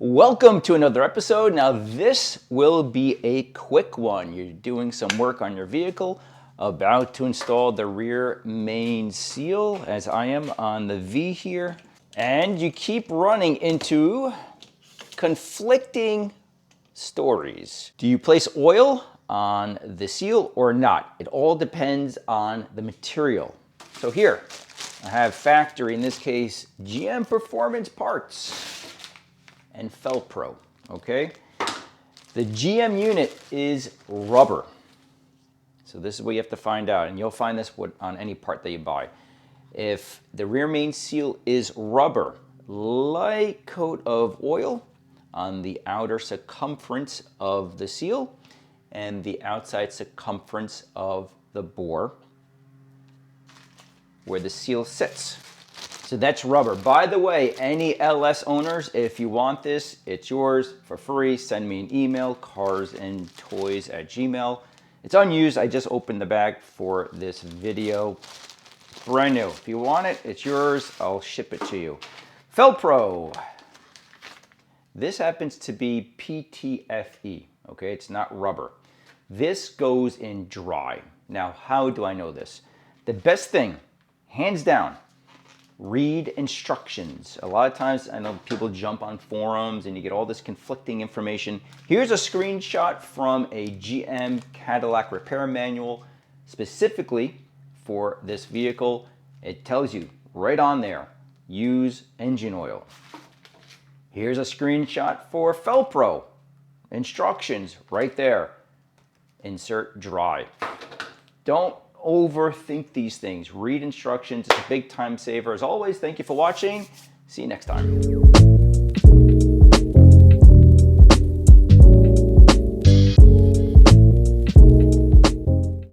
Welcome to another episode. Now this will be a quick one. You're doing some work on your vehicle, about to install the rear main seal, as I am on the V here, and you keep running into conflicting stories. Do you place oil on the seal or not? It all depends on the material. So here, I have factory, in this case, GM Performance Parts and Fel-Pro, okay? The GM unit is rubber. So this is what you have to find out, and you'll find this on any part that you buy. If the rear main seal is rubber, light coat of oil on the outer circumference of the seal and the outside circumference of the bore where the seal sits. So that's rubber. By the way, any LS owners, if you want this, it's yours for free. Send me an email, carsntoys@gmail.com. It's unused. I just opened the bag for this video. It's brand new. If you want it, it's yours. I'll ship it to you. Fel-Pro. This happens to be PTFE, okay? It's not rubber. This goes in dry. Now, how do I know this? The best thing, hands down, read instructions. A lot of times I know people jump on forums and you get all this conflicting information. Here's a screenshot from a GM Cadillac repair manual specifically for this vehicle. It tells you right on there, use engine oil. Here's a screenshot for Fel-Pro. Instructions right there. Insert dry. Don't overthink these things. Read instructions. It's a big time saver. As always, thank you for watching. See you next time.